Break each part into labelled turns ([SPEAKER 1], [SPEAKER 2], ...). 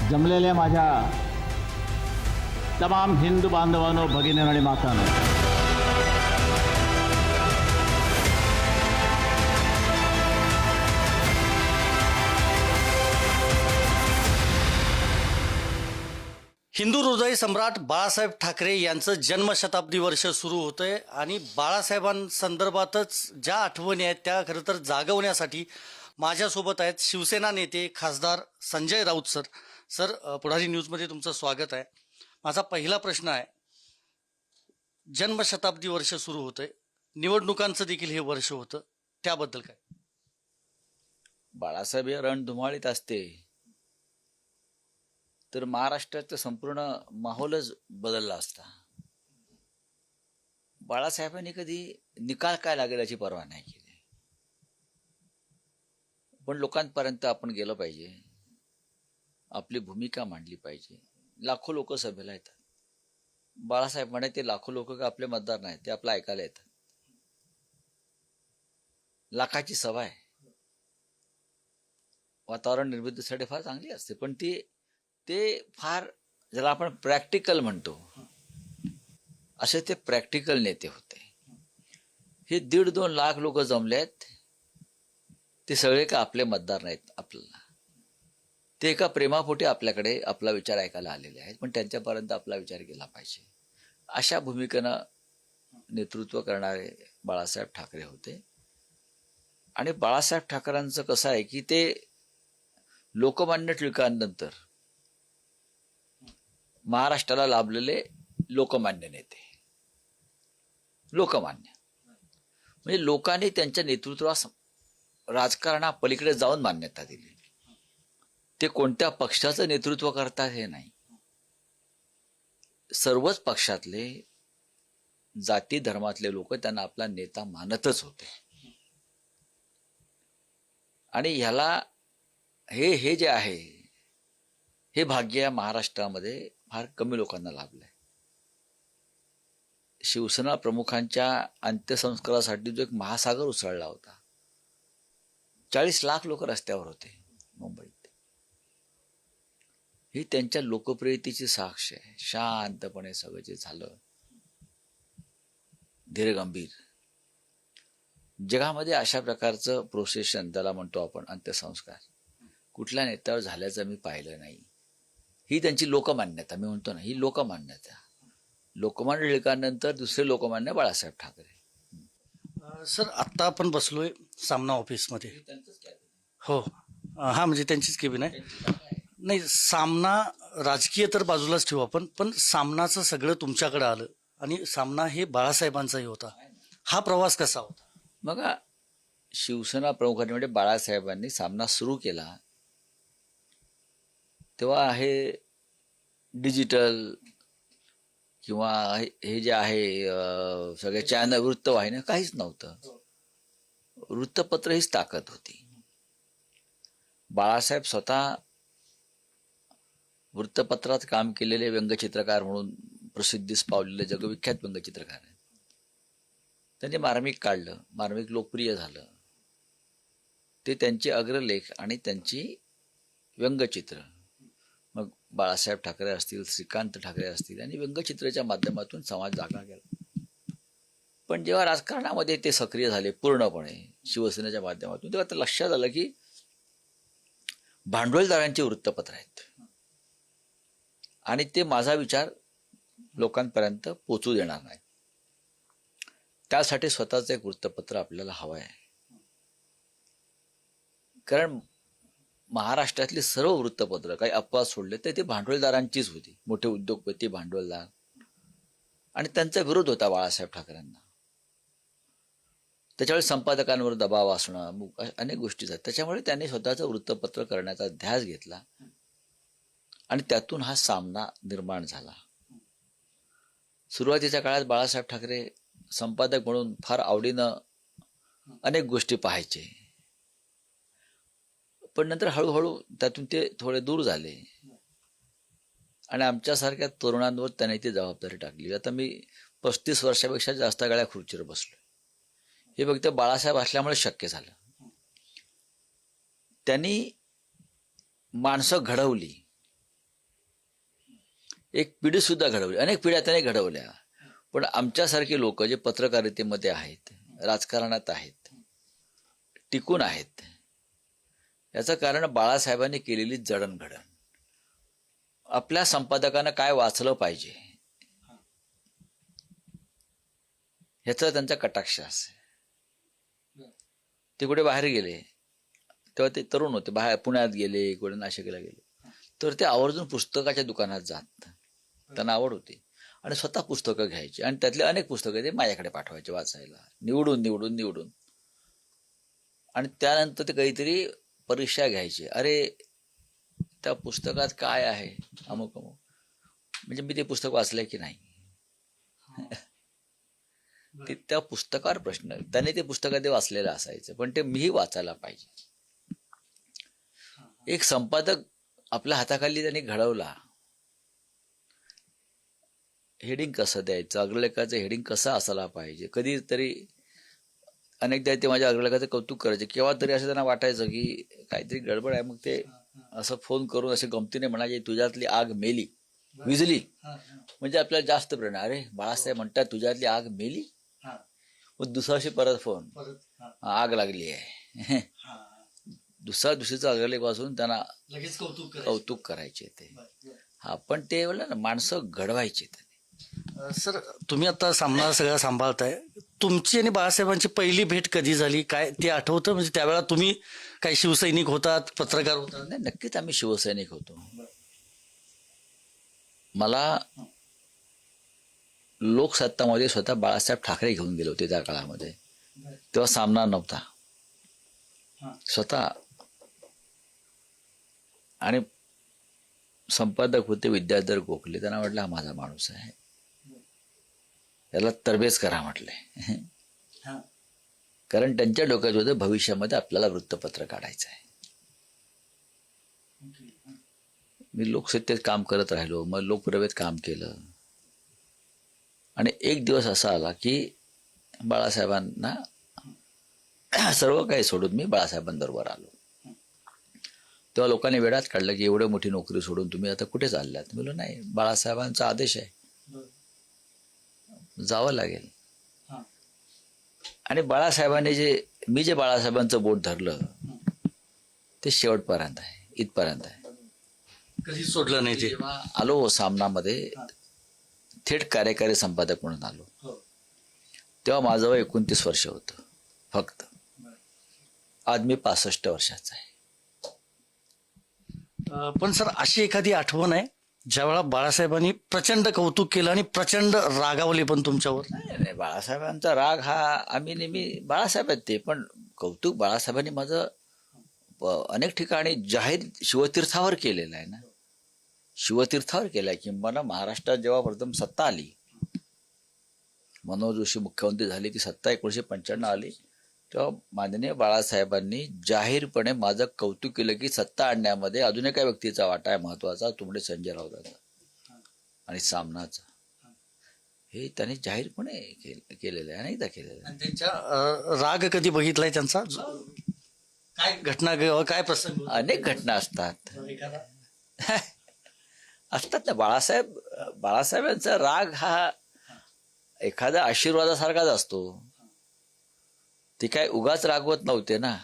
[SPEAKER 1] जमलेल्या माझ्या तमाम हिंदू बांधवांनो, भगिनींनो आणि मातांनो,
[SPEAKER 2] हिंदू हृदय सम्राट बाळासाहेब ठाकरे यांचं जन्मशताब्दी वर्ष सुरू होतंय आणि बाळासाहेबांसंदर्भातच ज्या आठवणी आहेत त्या खरं तर जागवण्यासाठी माझ्यासोबत आहेत शिवसेना नेते खासदार संजय राऊत सर. सर, पुढारी न्यूजमध्ये तुमचं स्वागत आहे. माझा पहिला प्रश्न आहे, जन्मशताब्दी वर्ष सुरू होतंय, निवडणुकांचं देखील हे वर्ष होतं, त्याबद्दल काय?
[SPEAKER 3] बाळासाहेब हे रणधुमाळीत असते तर महाराष्ट्राचा संपूर्ण माहोलच बदलला असता. बाळासाहेबांनी कधी निकाल काय लागेल याची पर्वा नाही केली, पण लोकांपर्यंत आपण गेलं पाहिजे, आपली भूमिका मांडली पाहिजे. लाखो लोक सभेला येतात. बाळासाहेब म्हणे ते लाखो लोक का आपले मतदार नाहीत, ते आपलं ऐकायला येतात. लाखाची सभा आहे, वातावरण निर्मितीसाठी फार चांगली असते, पण ते फार ज्याला आपण प्रॅक्टिकल म्हणतो असे ते प्रॅक्टिकल नेते होते. हे 1.5-2 लाख लोक जमले आहेत, ते सगळे का आपले मतदार नाहीत. आपल्याला ते एका प्रेमापोटी आपल्याकडे आपला विचार ऐकायला आलेले आहेत, पण त्यांच्यापर्यंत आपला विचार केला पाहिजे. अशा भूमिकेनं नेतृत्व करणारे बाळासाहेब ठाकरे होते. आणि बाळासाहेब ठाकरेंचं कसं आहे की ते लोकमान्य टिळकांनंतर महाराष्ट्राला लाभलेले लोकमान्य नेते. लोकमान्य म्हणजे लोकांनी त्यांच्या नेतृत्वास राजकारणा पलीकडे जाऊन मान्यता दिली. ते कोणत्या पक्षाचं नेतृत्व करतात हे नाही, सर्वच पक्षातले जाती धर्मातले लोक त्यांना आपला नेता मानतच होते. आणि ह्याला हे जे आहे हे भाग्य या महाराष्ट्रामध्ये फार कमी लोकांना लाभलंय. शिवसेना प्रमुखांच्या अंत्यसंस्कारासाठी जो एक महासागर उसळला होता, 40 लाख लोक रस्त्यावर होते मुंबईत. ही त्यांच्या लोकप्रियतेची साक्ष आहे. शांतपणे सगळं जे झालं, धीरगंभीर. जगामध्ये अशा प्रकारचं प्रोसेशन, त्याला म्हणतो आपण अंत्यसंस्कार, कुठल्या नेत्यावर झाल्याचं मी पाहिलं नाही. ही त्यांची लोकमान्यता, मी म्हणतो ना, ही लोकमान्यता. लोकमान्य टिळकांनंतर दुसरे लोकमान्य बाळासाहेब ठाकरे.
[SPEAKER 2] सर, आत्ता आपण बसलोय सामना ऑफिसमध्ये. हो, हा, म्हणजे त्यांचीच केबिन आहे. नाही, सामना राजकीय तर बाजूलाच ठेवू आपण, पण सामनाचं सगळं तुमच्याकडे आलं आणि सामना हे बाळासाहेबांचाही होता. हा प्रवास कसा होता?
[SPEAKER 3] बघा, शिवसेना प्रमुखांनी म्हणजे बाळासाहेबांनी सामना सुरू केला तेव्हा हे डिजिटल किंवा हे जे आहे सगळे चॅनल, वृत्तवाहिन्या काहीच नव्हतं. वृत्तपत्र हीच ताकद होती. बाळासाहेब स्वतः वृत्तपत्रात काम केलेले व्यंगचित्रकार म्हणून प्रसिद्धीस पावलेले जगविख्यात व्यंगचित्रकार आहेत. त्यांनी मार्मिक काढलं, मार्मिक लोकप्रिय झालं. ते त्यांचे अग्रलेख आणि त्यांची व्यंगचित्र, मग बाळासाहेब ठाकरे असतील, श्रीकांत ठाकरे असतील, आणि व्यंगचित्राच्या माध्यमातून समाज जागा गेला. पण जेव्हा राजकारणामध्ये ते सक्रिय झाले पूर्णपणे शिवसेनेच्या माध्यमातून, तेव्हा ते लक्षात आलं की भांडवलदारांची वृत्तपत्र आहेत आणि ते माझा विचार लोकांपर्यंत पोचू देणार नाही. त्यासाठी स्वतःचं एक वृत्तपत्र आपल्याला हवं आहे. कारण महाराष्ट्रातली सर्व वृत्तपत्र, काही अपवाद सोडले तर ते भांडवलदारांचीच होती. मोठे उद्योगपती, भांडवलदार, आणि त्यांचा विरोध होता बाळासाहेब ठाकरेंना. त्याच्यामुळे संपादकांवर दबाव असणं, अनेक गोष्टी आहेत. त्याच्यामुळे त्यांनी स्वतःचं वृत्तपत्र करण्याचा ध्यास घेतला आणि त्यातून हा सामना निर्माण झाला. सुरुवातीच्या काळात बाळासाहेब ठाकरे संपादक म्हणून फार आवडीनं अनेक गोष्टी पाहायचे, पण नंतर हळूहळू त्यातून ते थोडे दूर झाले आणि आमच्यासारख्या तरुणांवर त्यांनी ती जबाबदारी टाकली. आता मी 35 वर्षापेक्षा जास्त काळा खुर्चीवर बसलो. हे फक्त बाळासाहेब असल्यामुळे शक्य झालं. त्यांनी माणसं घडवली, एक पिढी सुद्धा घडवली, अनेक पिढ्या त्याने घडवल्या. पण आमच्यासारखे लोक जे पत्रकारितेमध्ये आहेत, राजकारणात आहेत, टिकून आहेत, याचं कारण बाळासाहेबांनी केलेली जडणघडण. आपल्या संपादकानं काय वाचलं पाहिजे ह्याचा त्यांचा कटाक्ष असे. ते कुठे बाहेर गेले तेव्हा ते तरुण होते, बाहेर पुण्यात गेले, कुठे नाशिकला गेले, तर ते आवर्जून पुस्तकाच्या दुकानात जात. त्यांना आवड होती आणि स्वतः पुस्तकं घ्यायची आणि त्यातले अनेक पुस्तकं ते माझ्याकडे पाठवायचे वाचायला, निवडून. आणि त्यानंतर ते काहीतरी परीक्षा घ्यायची. अरे त्या पुस्तकात काय आहे, अमुक म्हणजे मी ते पुस्तक वाचलंय की नाही. त्या पुस्तकावर प्रश्न. त्याने ते पुस्तकात ते वाचलेलं असायचं, पण ते मीही वाचायला पाहिजे. एक संपादक आपल्या हाताखाली त्यांनी घडवला. हेडिंग कसं द्यायचं, अग्रलेखाचं हेडिंग कसं असायला पाहिजे. कधीतरी अनेकदा ते माझ्या अग्रलेखाचं कौतुक करायचे. केव्हा तरी असं त्यांना वाटायचं की काहीतरी गडबड आहे, मग ते असं फोन करून असे गमतीने म्हणायचे, तुझ्यातली आग मेली, विजली. म्हणजे आपल्याला जास्त प्रेरणा. अरे बाळासाहेब म्हणतात तुझ्यातली आग मेली. मग दुसऱ्याशी परत फोन, आग लागली आहे. दुसऱ्या दिवशीचा अग्रलेख वाचून त्यांना
[SPEAKER 2] लगेच
[SPEAKER 3] कौतुक करायचे ते. पण ते ना माणसं घडवायचे.
[SPEAKER 2] सर, तुम्ही आता सामना सगळा सांभाळताय. तुमची आणि बाळासाहेबांची पहिली भेट कधी झाली, काय ते आठवतं? म्हणजे त्यावेळेला तुम्ही काही शिवसैनिक होतात, पत्रकार होतात?
[SPEAKER 3] नाही, नक्कीच आम्ही शिवसैनिक होतो. मला लोकसत्तामध्ये स्वतः बाळासाहेब ठाकरे घेऊन गेले होते त्या काळामध्ये. तेव्हा सामना नव्हता. स्वतः. आणि संपादक होते विद्याधर गोखले. त्यांना म्हटलं हा माझा माणूस आहे, याला तरबेज करा म्हटले. कारण त्यांच्या डोक्यात होतं भविष्यामध्ये आपल्याला वृत्तपत्र काढायचं आहे. मी लोकसत्तेत काम करत राहिलो, मग लोकप्रवेत काम केलं. आणि एक दिवस असा आला की बाळासाहेबांना सर्व काही सोडून मी बाळासाहेबांबरोबर आलो. तेव्हा लोकांनी वेळात काढलं की एवढी मोठी नोकरी सोडून तुम्ही आता कुठे चाललात? मी बोललो नाही, बाळासाहेबांचा आदेश आहे, जावं लागेल. आणि बाळासाहेबांनी मी जे बाळासाहेबांचं बोट धरलं ते शेवटपर्यंत आहे, इथपर्यंत आहे.
[SPEAKER 2] कधी सोडलं नाही ते.
[SPEAKER 3] जेव्हा आलो सामनामध्ये थेट कार्यकारी संपादक म्हणून आलो, तेव्हा माझं वय 29 वर्ष होतं फक्त. आज मी 65 वर्षाचा आहे.
[SPEAKER 2] पण सर, अशी एखादी आठवण आहे ज्यावेळेला बाळासाहेबांनी प्रचंड कौतुक केलं आणि प्रचंड रागावले पण तुमच्यावर?
[SPEAKER 3] नाही, बाळासाहेबांचा राग हा आम्ही नेहमी, बाळासाहेब आहेत ते, पण कौतुक बाळासाहेबांनी माझं अनेक ठिकाणी जाहीर शिवतीर्थावर केलेलं आहे ना. शिवतीर्थावर केलं आहे. किंबहुना महाराष्ट्रात जेव्हा प्रथम सत्ता आली, मनोहर जोशी मुख्यमंत्री झाले, ती सत्ता 1995 आली, तेव्हा माननीय बाळासाहेबांनी जाहीरपणे माझं कौतुक केलं की सत्ता आणण्यामध्ये अजून एका व्यक्तीचा वाटा आहे महत्वाचा, तो म्हणजे संजय राऊतांचा आणि सामनाचा. हे त्यांनी जाहीरपणे केलेलं आहे, अनेकदा केलेलं आहे.
[SPEAKER 2] त्यांच्या राग कधी बघितलाय त्यांचा? काय घटना, काय प्रसंग?
[SPEAKER 3] अनेक घटना असतात ना. बाळासाहेबांचा राग हा एखाद्या आशीर्वादासारखाच असतो. ते काय उगाच रागवत नव्हते ना.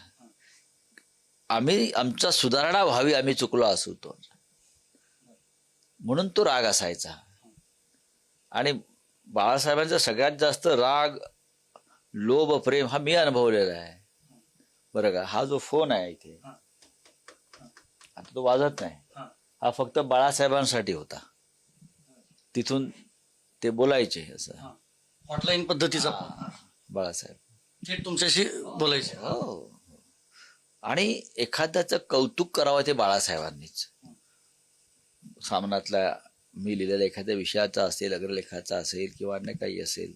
[SPEAKER 3] आमचा सुधारणा व्हावी, आम्ही चुकलो असू तो, म्हणून तो राग असायचा. आणि बाळासाहेबांचा सगळ्यात जास्त राग, लोभ, प्रेम हा मी अनुभवलेला आहे बरं का. हा जो फोन आहे इथे, आता तो वाजत नाही, हा फक्त बाळासाहेबांसाठी होता. तिथून ते बोलायचे असं
[SPEAKER 2] हॉटलाईन पद्धतीचा.
[SPEAKER 3] बाळासाहेब
[SPEAKER 2] थेट तुमच्याशी बोलायचे.
[SPEAKER 3] हो. आणि एखाद्याचं कौतुक करावं ते बाळासाहेबांनीच. सामनातल्या मी लिहिलेल्या एखाद्या विषयाचा असेल, अग्रलेखाचा असेल किंवा अन्य काही असेल,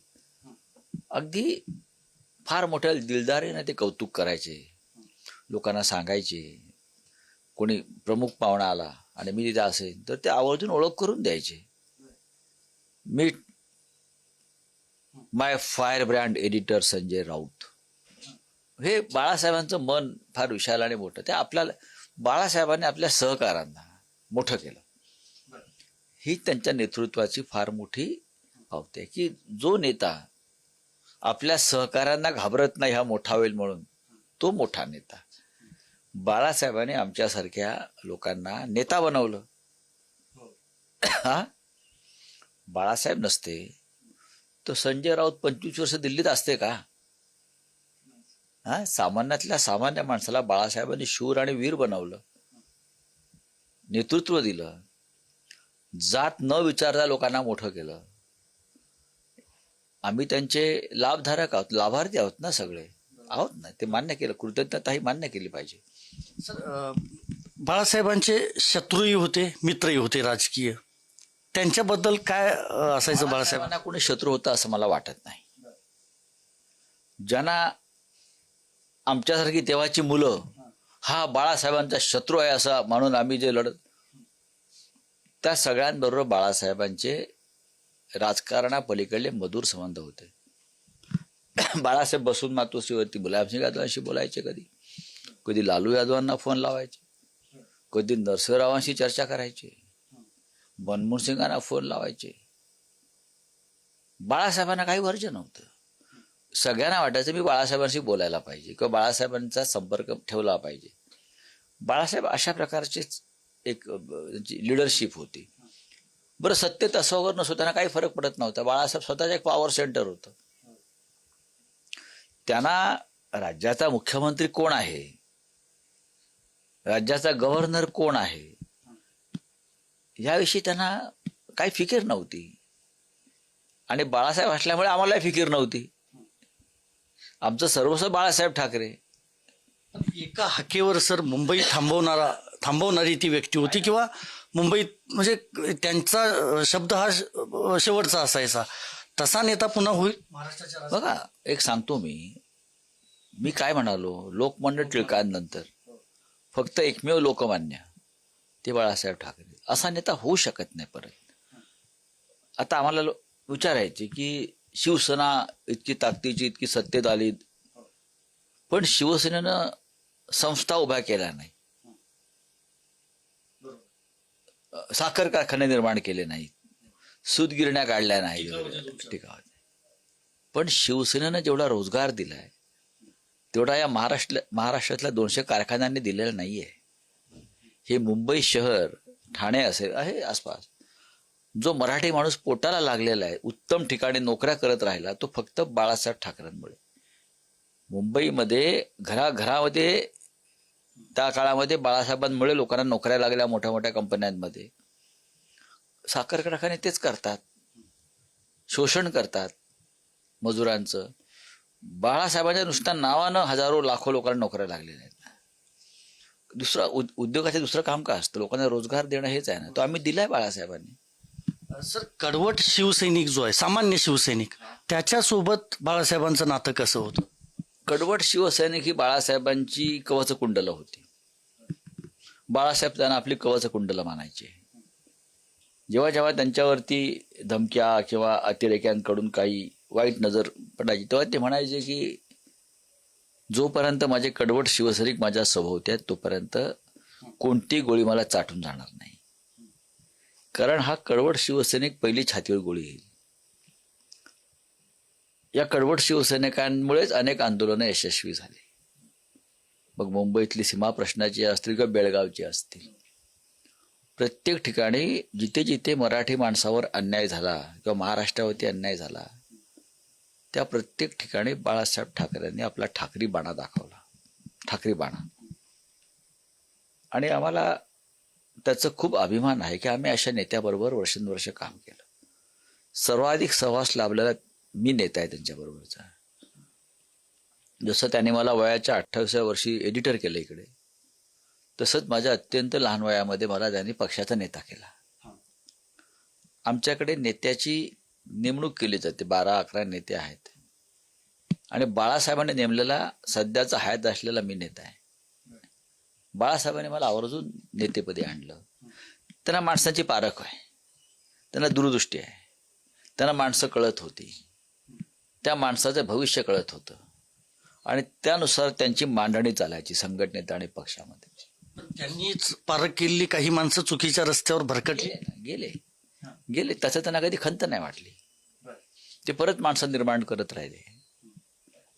[SPEAKER 3] अगदी फार मोठ्या दिलदारीने ते कौतुक करायचे, लोकांना सांगायचे. कोणी प्रमुख पाहुणा आला आणि मी तिथे असेल तर ते आवर्जून ओळख करून द्यायचे. Meet my firebrand editor Sanjay Raut. हे बाळासाहेबांचं मन फार विशाल आणि मोठं. ते आपल्याला बाळासाहेबांनी आपल्या सहकारांना मोठं केलं. ही त्यांच्या नेतृत्वाची फार मोठी पावती आहे की जो नेता आपल्या सहकाऱ्यांना घाबरत नाही हा मोठा होईल म्हणून, तो मोठा नेता. बाळासाहेबांनी आमच्यासारख्या लोकांना नेता बनवलं. हा, बाळासाहेब नसते तर संजय राऊत 25 वर्ष दिल्लीत असते का? हा, सामान्यातल्या सामान्य माणसाला बाळासाहेबांनी शूर आणि वीर बनवलं, नेतृत्व दिलं, जात न विचारता लोकांना मोठं केलं. आम्ही त्यांचे लाभधारक आहोत, लाभार्थी आहोत ना, सगळे आहोत ना. ते मान्य केलं, कृतज्ञता ही मान्य केली पाहिजे.
[SPEAKER 2] सर, बाळासाहेबांचे शत्रूही होते, मित्रही होते राजकीय. त्यांच्याबद्दल काय असायचं बाळासाहेबांना?
[SPEAKER 3] बाळासाहेबांना कोणी शत्रू होता असं मला वाटत नाही. ज्यांना आमच्यासारखी तेव्हाची मुलं हा बाळासाहेबांचा शत्रू आहे असं म्हणून आम्ही जे लढत, त्या सगळ्यांबरोबर बाळासाहेबांचे राजकारणापलीकडले मधुर संबंध होते. बाळासाहेब बसून मातोश्रीवरती मुलायमसिंग यादवांशी बोलायचे, कधी कधी लालू यादवांना फोन लावायचे, कधी नरसिंहरावांशी चर्चा करायचे, मनमोहन सिंगांना फोन लावायचे. बाळासाहेबांना काही वर्ज नव्हतं. सगळ्यांना वाटायचं मी बाळासाहेबांशी बोलायला पाहिजे किंवा बाळासाहेबांचा संपर्क ठेवला पाहिजे. बाळासाहेब अशा प्रकारचीच एक लिडरशिप होती. बरं, सत्तेत असो वगैरे नसो त्यांना काही फरक पडत नव्हता. बाळासाहेब स्वतःचं एक पॉवर सेंटर होतं. त्यांना राज्याचा मुख्यमंत्री कोण आहे, राज्याचा गव्हर्नर कोण आहे, याविषयी त्यांना काही फिकीर नव्हती. आणि बाळासाहेब असल्यामुळे आम्हालाही फिकीर नव्हती. आमचं सर्वस्व बाळासाहेब ठाकरे.
[SPEAKER 2] एका हाकेवर सर मुंबई थांबवणारी ती व्यक्ती होती, किंवा मुंबईत म्हणजे त्यांचा शब्द हा शेवटचा असायचा. तसा नेता पुन्हा होईल महाराष्ट्राच्या
[SPEAKER 3] बघा, एक सांगतो मी काय म्हणालो, लोकमान्य टिळकांनंतर फक्त एकमेव लोकमान्य ते बाळासाहेब ठाकरे. असा नेता होऊ शकत नाही परत. आता आम्हाला विचारायचे की शिवसेना इतकी ताकदीची, इतकी सत्तेत आली, पण शिवसेनेनं संस्था उभ्या केल्या नाही, साखर कारखाने निर्माण केले नाहीत, सूतगिरण्या काढल्या नाही, पण शिवसेनेनं जेवढा रोजगार दिलाय तेवढा या महाराष्ट्रातल्या 200 कारखान्यांनी दिलेला नाहीये. हे मुंबई शहर, ठाणे असेल आहे आसपास, जो मराठी माणूस पोटाला लागलेला आहे, उत्तम ठिकाणी नोकऱ्या करत राहिला, तो फक्त बाळासाहेब ठाकरेंमुळे. मुंबईमध्ये घराघरामध्ये त्या काळामध्ये बाळासाहेबांमुळे लोकांना नोकऱ्या लागल्या. मोठ्या मोठ्या कंपन्यांमध्ये साखर कारखाने तेच करतात, शोषण करतात मजुरांचं. बाळासाहेबांच्या नुसत्या नावानं हजारो लाखो लोकांना नोकऱ्या लागलेल्या आहेत. दुसरा उद्योगाचे दुसरं काम का असतं? लोकांना रोजगार देणं हेच आहे ना. तो आम्ही दिलाय बाळासाहेबांनी.
[SPEAKER 2] सर, कडवट शिवसैनिक जो आहे, सामान्य शिवसैनिक, त्याच्यासोबत बाळासाहेबांचं नातं कसं होतं?
[SPEAKER 3] कडवट शिवसैनिक ही बाळासाहेबांची कवचकुंडलं होती. बाळासाहेब त्यांना आपली कवचकुंडलं मानायचे. जेव्हा जेव्हा त्यांच्यावरती धमक्या किंवा अतिरेक्यांकडून काही वाईट नजर पडायची, तेव्हा ते म्हणायचे की जोपर्यंत माझे कडवट शिवसैनिक माझ्या सभोवती आहेत तोपर्यंत कोणती गोळी मला चाटून जाणार नाही, कारण हा कडवट शिवसैनिक पहिली छातीवर गोळी येईल. या कडवट शिवसैनिकांमुळेच अनेक आंदोलनं यशस्वी झाली. मग मुंबईतली सीमा प्रश्नाची असतील किंवा बेळगावची असतील, प्रत्येक ठिकाणी जिथे जिथे मराठी माणसावर अन्याय झाला किंवा महाराष्ट्रावरती अन्याय झाला, त्या प्रत्येक ठिकाणी बाळासाहेब ठाकरेंनी आपला ठाकरी बाणा दाखवला, ठाकरी बाणा. आणि आम्हाला त्याचा खूप अभिमान आहे की आम्ही अशा नेत्याबरोबर वर्षानुवर्ष काम केलं. सर्वाधिक सहवास लाभलेला मी नेता आहे त्यांच्याबरोबरचा. जसं त्याने मला वयाच्या 28व्या वर्षी एडिटर केलं इकडे, तसंच माझ्या अत्यंत लहान वयामध्ये मला त्यांनी पक्षाचा नेता केला. आमच्याकडे नेत्याची नेमणूक केली जाते, 12-11 नेते आहेत, आणि बाळासाहेबांनी नेमलेला सध्याचा हयात असलेला मी नेता आहे. बाळासाहेबांनी मला आवर्जून नेतेपदी आणलं. त्यांना माणसाची पारख आहे, त्यांना दूरदृष्टी आहे, त्यांना माणसं कळत होती, त्या माणसाचं भविष्य कळत होतं, आणि त्यानुसार त्यांची मांडणी चालायची संघटनेत आणि पक्षामध्ये.
[SPEAKER 2] त्यांनीच पारख केलेली काही माणसं चुकीच्या रस्त्यावर भरकटली
[SPEAKER 3] गेले. गेले. त्याचं त्यांना कधी खंत नाही वाटली. ते परत माणसं निर्माण करत राहिले.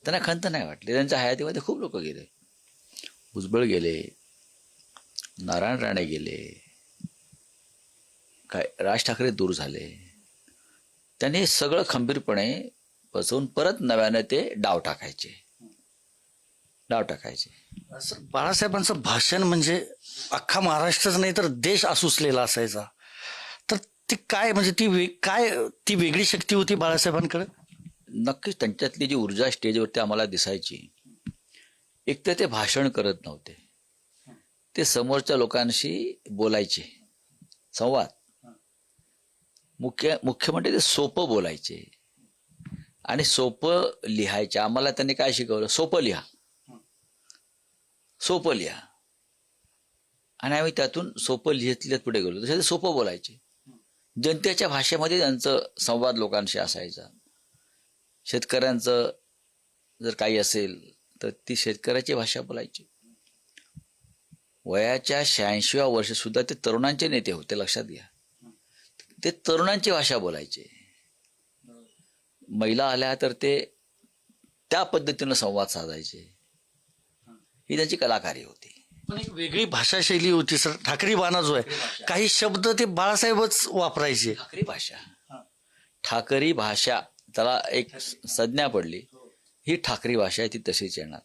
[SPEAKER 3] त्यांना खंत नाही वाटली. त्यांच्या हयातीमध्ये खूप लोक गेले. भुजबळ गेले, नारायण राणे गेले, काय राज ठाकरे दूर झाले. त्यांनी सगळं खंबीरपणे बसवून परत नव्याने ते डाव टाकायचे.
[SPEAKER 2] सर, बाळासाहेबांचं भाषण म्हणजे अख्खा महाराष्ट्रच नाही तर देश आसुसलेला असायचा. तर ती काय म्हणजे ती वेगळी शक्ती होती बाळासाहेबांकडे.
[SPEAKER 3] नक्कीच त्यांच्यातली जी ऊर्जा स्टेजवरती आम्हाला दिसायची. एक तर ते भाषण करत नव्हते, ते समोरच्या लोकांशी बोलायचे, संवाद. मुख्य म्हणजे ते सोपं बोलायचे आणि सोपं लिहायचे. आम्हाला त्यांनी काय शिकवलं? सोपं लिहा. आणि आम्ही त्यातून सोपं लिहित पुढे गेलो. तसे ते सोपं बोलायचे. जनतेच्या भाषेमध्ये त्यांचं संवाद लोकांशी असायचा. शेतकऱ्यांचं जर काही असेल तर ती शेतकऱ्याची भाषा बोलायची. वयाच्या 86व्या वर्षी सुद्धा ते तरुणांचे नेते होते, लक्षात घ्या. ते तरुणांची भाषा बोलायचे. महिला आल्या तर ते त्या पद्धतीनं संवाद साधायचे. ही त्यांची कलाकारी होती.
[SPEAKER 2] पण एक वेगळी भाषाशैली होती सर. ठाकरी बाणा जो आहे, काही शब्द ते बाळासाहेबच वापरायचे.
[SPEAKER 3] ठाकरी भाषा त्याला एक संज्ञा पडली. ही ठाकरी भाषा आहे, ती तशीच येणार.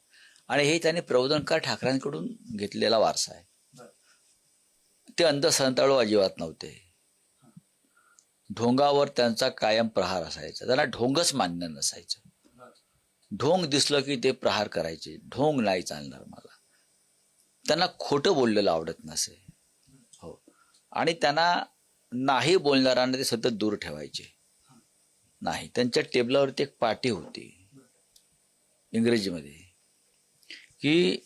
[SPEAKER 3] आणि हे त्याने प्रबोधनकार ठाकऱ्यांकडून घेतलेला वारसा आहे. ते अंधश्रद्धाळू अजिबात नव्हते. ढोंगावर त्यांचा कायम प्रहार असायचा. त्यांना ढोंगच मान्य नसायचं. ढोंग दिसलं की ते प्रहार करायचे. ढोंग नाही चालणार मला. त्यांना खोटं बोललेलं आवडत नसे. हो. आणि त्यांना नाही बोलणाऱ्यांना ते सतत दूर ठेवायचे. नाही, त्यांच्या टेबलावरती एक पाटी होती इंग्रजीमध्ये की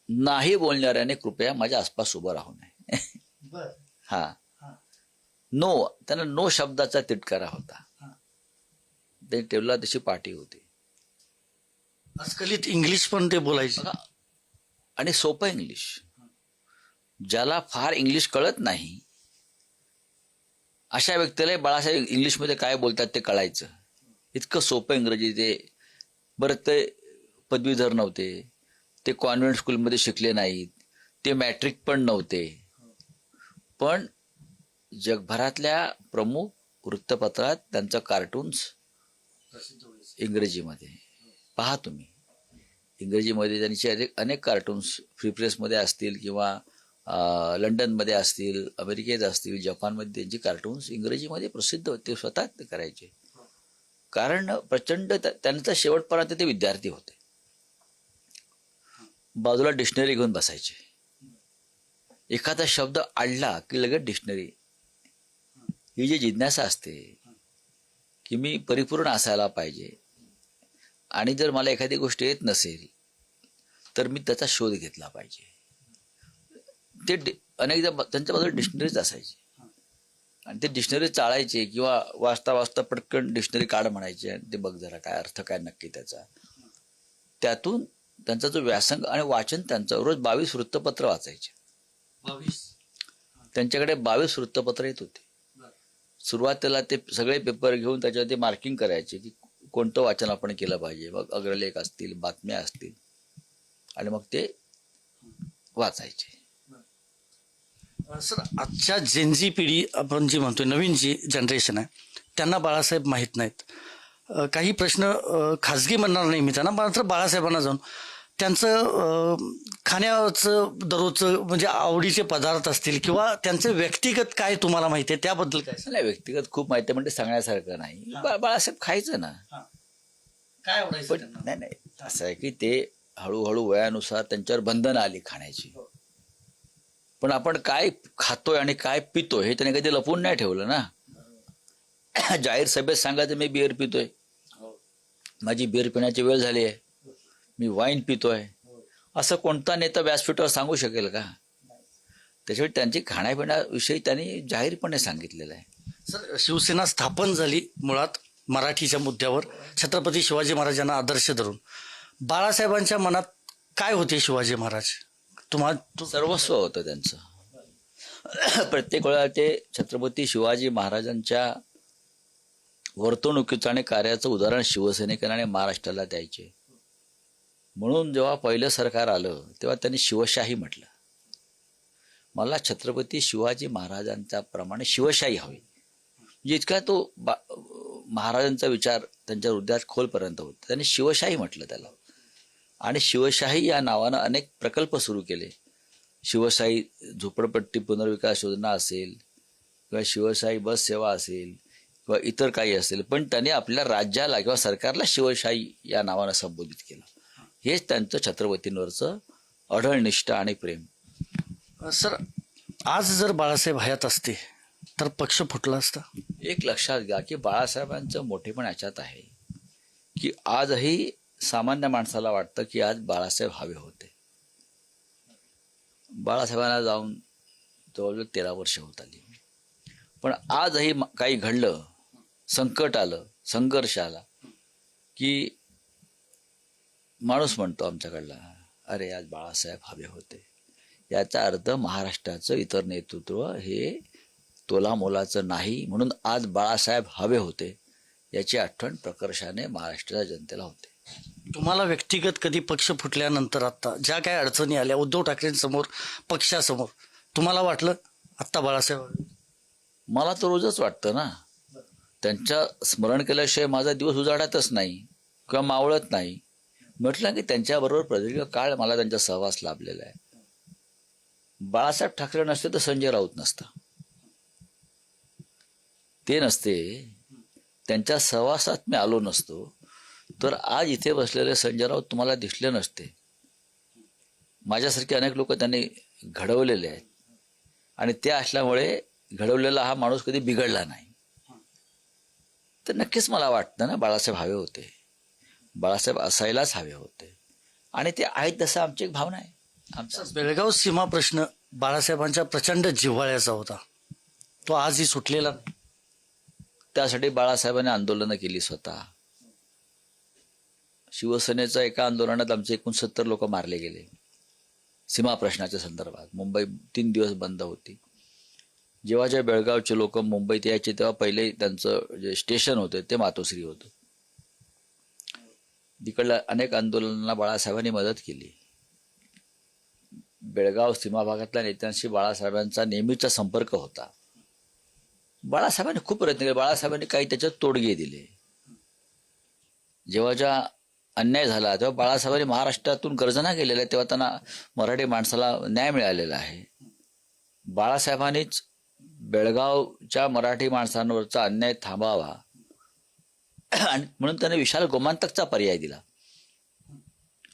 [SPEAKER 3] नाही बोलणाऱ्याने कृपया माझ्या आसपास उभं राहू नये. हा, नो, त्यांना नो शब्दाचा तिटकारा होता. ते टेबला तशी पाटी होती.
[SPEAKER 2] अस्खलित इंग्लिश पण ते बोलायचे.
[SPEAKER 3] आणि सोपं इंग्लिश. ज्याला फार इंग्लिश कळत नाही अशा व्यक्तीला बाळासाहेब इंग्लिशमध्ये काय बोलतात ते कळायचं. इतकं सोपं इंग्रजी ते. बरं, ते पदवीधर नव्हते, ते कॉन्व्हेंट स्कूलमध्ये शिकले नाहीत, ते मॅट्रिक पण नव्हते, पण जगभरातल्या प्रमुख वृत्तपत्रात त्यांचं कार्टून्स इंग्रजीमध्ये पहा तुम्ही. इंग्रजीमध्ये त्यांचे अनेक कार्टून्स फ्री प्रेसमध्ये असतील किंवा लंडनमध्ये असतील, अमेरिकेत असतील, जपानमध्ये त्यांची कार्टून्स इंग्रजीमध्ये प्रसिद्ध होते. स्वतः ते करायचे. कारण प्रचंड त्यांचा शेवटपर्यंत ते विद्यार्थी होते. बाजूला डिक्शनरी घेऊन बसायचे. एखादा शब्द आडला की लगेच डिक्शनरी. ही जी जिज्ञासा असते की मी परिपूर्ण असायला पाहिजे आणि जर मला एखादी गोष्ट येत नसेल तर मी त्याचा शोध घेतला पाहिजे. ते अनेकदा त्यांच्या बाजूला डिक्शनरीच असायची आणि ते डिक्शनरी चाळायचे किंवा वाचता वाचता पटकन डिक्शनरी काढ म्हणायचे आणि ते बघ जरा काय अर्थ काय नक्की त्याचा. त्यातून त्यांचा जो व्यासंग आणि वाचन त्यांचं रोज 22 वृत्तपत्र वाचायचे.
[SPEAKER 2] 22
[SPEAKER 3] त्यांच्याकडे 22 वृत्तपत्र येत होते. सुरुवातीला ते सगळे पेपर घेऊन त्याच्यावरती मार्किंग करायचे की कोणतं वाचन आपण केलं पाहिजे. मग अग्रलेख असतील, बातम्या असतील आणि मग ते वाचायचे.
[SPEAKER 2] सर, आजच्या जेनजी पिढी आपण जी म्हणतोय, नवीन जी जनरेशन आहे, त्यांना बाळासाहेब माहीत नाहीत. काही प्रश्न खाजगी म्हणणार नाही मी त्यांना, मात्र बाळासाहेबांना जाऊन त्यांचं खाण्याचं दररोजचं म्हणजे आवडीचे पदार्थ असतील किंवा त्यांचं व्यक्तिगत काय तुम्हाला माहिती आहे त्याबद्दल काय?
[SPEAKER 3] नाही, व्यक्तिगत खूप माहिती आहे, म्हणजे सांगण्यासारखं नाही. बाळासाहेब खायचं ना,
[SPEAKER 2] काय आवडायचं
[SPEAKER 3] पण नाही, असं आहे की ते हळूहळू वयानुसार त्यांच्यावर बंधनं आली खाण्याची. पण आपण काय खातोय आणि काय पितोय हे त्याने कधी लपवून नाही ठेवलं ना. जाहीर सभेत सांगायचं मी बिअर पितोय, माझी बिअर पिण्याची वेळ झाली आहे, मी वाईन पितोय, असं कोणता नेता व्यासपीठावर सांगू शकेल का? त्याच्यामुळे त्यांची खाण्यापिण्याविषयी त्यांनी जाहीरपणे सांगितलेलं आहे.
[SPEAKER 2] सर, शिवसेना स्थापन झाली मुळात मराठीच्या मुद्द्यावर, छत्रपती शिवाजी महाराजांना आदर्श धरून. बाळासाहेबांच्या मनात काय होते शिवाजी महाराज? तुम्हाला
[SPEAKER 3] सर्वस्व होतं त्यांचं. प्रत्येक वेळा ते छत्रपती शिवाजी महाराजांच्या वर्तणुकीचं आणि कार्याचं उदाहरण शिवसैनिकांनी महाराष्ट्राला द्यायचे. म्हणून जेव्हा पहिलं सरकार आलं तेव्हा त्यांनी शिवशाही म्हटलं. मला छत्रपती शिवाजी महाराजांच्या प्रमाणे शिवशाही हवी. म्हणजे इतका तो महाराजांचा विचार त्यांच्या हृदयात खोलपर्यंत होता. त्यांनी शिवशाही म्हटलं त्याला. आणि शिवशाही या नावानं अनेक प्रकल्प सुरू केले. शिवशाही झोपडपट्टी पुनर्विकास योजना असेल किंवा शिवशाही बस सेवा असेल किंवा इतर काही असेल, पण त्यांनी आपल्या राज्याला किंवा सरकारला शिवशाही या नावानं संबोधित केलं. हेच त्यांचं छत्रपतींवरचं अढळ निष्ठा आणि प्रेम.
[SPEAKER 2] सर, आज जर बाळासाहेब हयात असते तर पक्ष फुटला असता.
[SPEAKER 3] एक लक्षात घ्या की बाळासाहेबांचं मोठेपण याच्यात आहे की आजही सामान्य माणसाला वाटतं की आज बाळासाहेब हवे होते. बाळासाहेबांना जाऊन जवळजवळ 13 वर्ष होत आली, पण आजही काही घडलं, संकट आलं, संघर्ष आला की माणूस म्हणतो आमच्याकडला, अरे आज बाळासाहेब हवे होते. याचा अर्थ महाराष्ट्राचं इतर नेतृत्व हे तोलामोलाचं नाही, म्हणून आज बाळासाहेब हवे होते याची आठवण प्रकर्षाने महाराष्ट्राच्या जनतेला होते.
[SPEAKER 2] तुम्हाला व्यक्तिगत कधी पक्ष फुटल्यानंतर आता ज्या काही अडचणी आल्या उद्धव ठाकरेंसमोर, पक्षासमोर, तुम्हाला वाटलं आत्ता बाळासाहेब हवे?
[SPEAKER 3] मला तर रोजच वाटतं ना. त्यांच्या स्मरण केल्याशिवाय माझा दिवस उजाडतच नाही किंवा मावळत नाही. म्हटलं की त्यांच्याबरोबर प्रदीर्घ काळ मला त्यांचा सहवास लाभलेला आहे. बाळासाहेब ठाकरे नसते तर संजय राऊत नसता, ते नसते, त्यांच्या सहवासात मी आलो नसतो तर आज इथे बसलेले संजय राऊत तुम्हाला दिसले नसते. माझ्यासारखे अनेक लोक त्यांनी घडवलेले आहेत आणि ते असल्यामुळे घडवलेला हा माणूस कधी बिघडला नाही. तर नक्कीच मला वाटतं ना बाळासाहेब हवे होते, बाळासाहेब असायलाच हवे होते आणि ते आहेत तसं आमची एक भावना आहे. आमचा
[SPEAKER 2] बेळगाव सीमा प्रश्न बाळासाहेबांच्या प्रचंड जिव्हाळ्याचा होता, तो आजही सुटलेला नाही.
[SPEAKER 3] त्यासाठी बाळासाहेबांनी आंदोलनं केली स्वतः. शिवसेनेच्या एका आंदोलनात आमचे 69 लोक मारले गेले सीमा प्रश्नाच्या संदर्भात. मुंबई 3 दिवस बंद होती. जेव्हा जे बेळगावचे लोक मुंबईत यायचे तेव्हा पहिले त्यांचं जे स्टेशन होतं ते मातोश्री होतं. तिकडल्या अनेक आंदोलनांना बाळासाहेबांनी मदत केली. बेळगाव सीमा भागातल्या नेत्यांशी बाळासाहेबांचा नेहमीचा संपर्क होता. बाळासाहेबांनी खूप प्रयत्न केले. बाळासाहेबांनी काही त्याच्यात तोडगे दिले. जेव्हा ज्या अन्याय झाला तेव्हा बाळासाहेबांनी महाराष्ट्रातून गर्जना केलेल्या, तेव्हा त्यांना मराठी माणसाला न्याय मिळालेला आहे. बाळासाहेबांनीच बेळगावच्या मराठी माणसांवरचा अन्याय थांबावा आणि म्हणून त्याने विशाल गोमांतकचा पर्याय दिला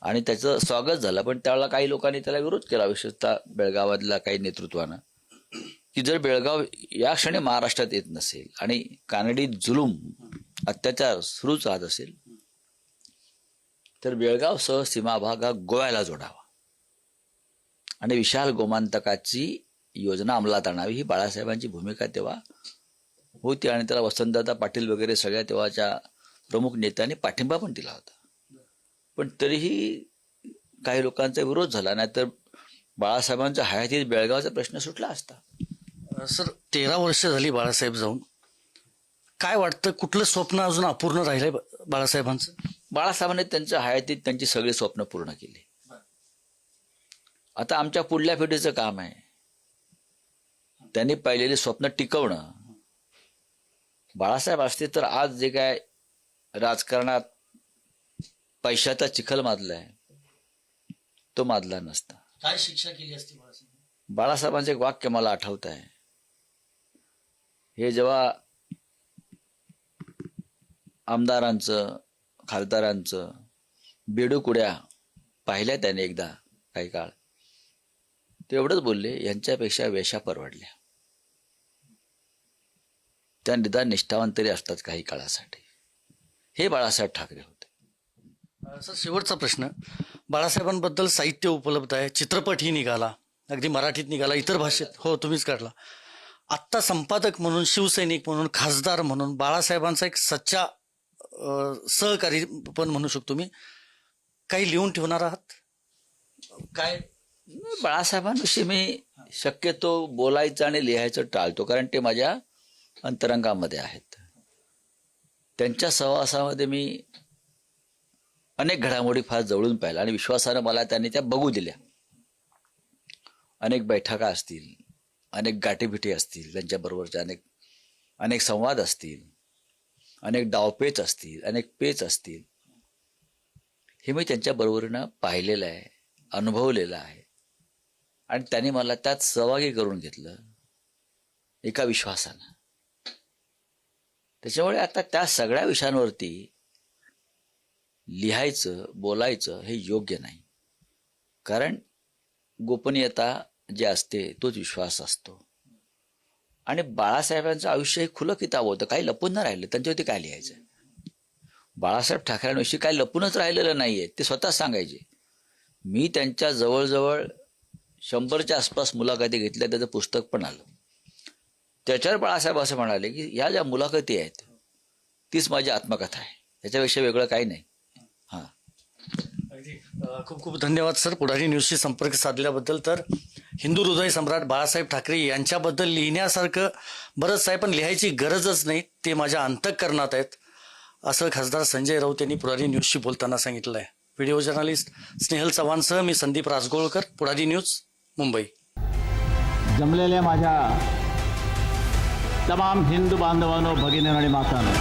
[SPEAKER 3] आणि त्याचं स्वागत झालं. पण त्यावेळेला काही लोकांनी त्याला विरोध केला, विशेषतः बेळगावातल्या काही नेतृत्वानं, की जर बेळगाव या क्षणी महाराष्ट्रात येत नसेल आणि कानडी जुलूम अत्याचार सुरूच राहत असेल तर बेळगावसह सीमा भाग हा गोव्याला जोडावा आणि विशाल गोमांतकाची योजना अंमलात आणावी ही बाळासाहेबांची भूमिका तेव्हा होती आणि त्याला वसंतदादा पाटील वगैरे सगळ्या तेव्हाच्या प्रमुख नेत्यांनी पाठिंबा पण दिला होता. पण तरीही काही लोकांचा विरोध झाला, नाहीतर बाळासाहेबांच्या हयातीत बेळगावचा प्रश्न सुटला असता.
[SPEAKER 2] सर, 13 वर्ष झाली बाळासाहेब जाऊन. काय वाटतं, कुठलं स्वप्न अजून अपूर्ण राहिलंय बाळासाहेबांचं?
[SPEAKER 3] बाळासाहेबांनी त्यांच्या हयातीत त्यांची सगळी स्वप्न पूर्ण केली. आता आमच्या पुढल्या पिढीचं काम आहे त्यांनी पाहिलेली स्वप्न टिकवणं. बाळासाहेब असते तर आज जे काय राजकारणात पैशाचा चिखल माजलाय तो माजला नसता.
[SPEAKER 2] काय शिक्षा केली असती बाळासाहेब?
[SPEAKER 3] बाळासाहेबांचं एक वाक्य मला आठवत आहे. हे जेव्हा आमदारांचं, खासदारांचं बेडूकुड्या पाहिल्या त्याने एकदा काही काळ, ते एवढंच बोलले, यांच्यापेक्षा वेशा परवडल्या. त्या निदान निष्ठावान तरी असतात काही काळासाठी. हे बाळासाहेब ठाकरे होते.
[SPEAKER 2] सर, शेवटचा प्रश्न. बाळासाहेबांबद्दल साहित्य उपलब्ध आहे, चित्रपटही निघाला, अगदी मराठीत निघाला, इतर भाषेत, हो तुम्हीच काढला. आत्ता संपादक म्हणून, शिवसैनिक म्हणून, खासदार म्हणून बाळासाहेबांचा एक सच्चा सहकारी पण म्हणू शकतो मी, काही लिहून ठेवणार आहात? काय
[SPEAKER 3] बाळासाहेबांविषयी मी शक्यतो बोलायचं आणि लिहायचं टाळतो, कारण ते माझ्या अंतरंगामध्ये आहेत. त्यांच्या सहवासामध्ये मी अनेक घडामोडी फार जवळून पाहिल्या आणि विश्वासानं मला त्यांनी त्या बघू दिल्या. अनेक बैठका असतील, अनेक गाठीभिटी असतील, त्यांच्याबरोबरचे अनेक संवाद असतील, अनेक डावपेच असतील, अनेक पेच असतील. हे मी त्यांच्याबरोबरीनं पाहिलेलं आहे, अनुभवलेलं आहे आणि त्यांनी मला त्यात सहभागी करून घेतलं एका विश्वासानं. त्याच्यामुळे आता त्या सगळ्या विषयांवरती लिहायचं, बोलायचं हे योग्य नाही, कारण गोपनीयता जे असते तोच विश्वास असतो. आणि बाळासाहेबांचं आयुष्य हे खुलं किताब होतं, काही लपून नाही राहिलं. त्यांच्यावरती काय लिहायचं? बाळासाहेब ठाकरेंविषयी काही लपूनच राहिलेलं नाहीये, ते स्वतःच सांगायचे. मी त्यांच्या जवळजवळ 100च्या आसपास मुलाखती घेतल्या, त्याचं पुस्तक पण आलं. त्याच्यावर बाळासाहेब असं म्हणाले की ह्या ज्या मुलाखती आहेत तीच माझी आत्मकथा आहे, त्याच्यापेक्षा वेगळं काही नाही. हां,
[SPEAKER 2] खूप खूप धन्यवाद सर, पुढारी न्यूजशी संपर्क साधल्याबद्दल. तर हिंदू हृदय सम्राट बाळासाहेब ठाकरे यांच्याबद्दल लिहिण्यासारखं बरंच आहे, पण लिहायची गरजच नाही, ते माझ्या अंतःकरणात आहेत, असं खासदार संजय राऊत यांनी पुढारी न्यूजशी बोलताना सांगितलं आहे. व्हिडिओ जर्नलिस्ट स्नेहल चव्हाणसह मी संदीप राजगोळकर, पुढारी न्यूज, मुंबई.
[SPEAKER 1] जमलेल्या माझ्या तमाम हिंदू बांधवांनो, भगिनी आणि मातांनो,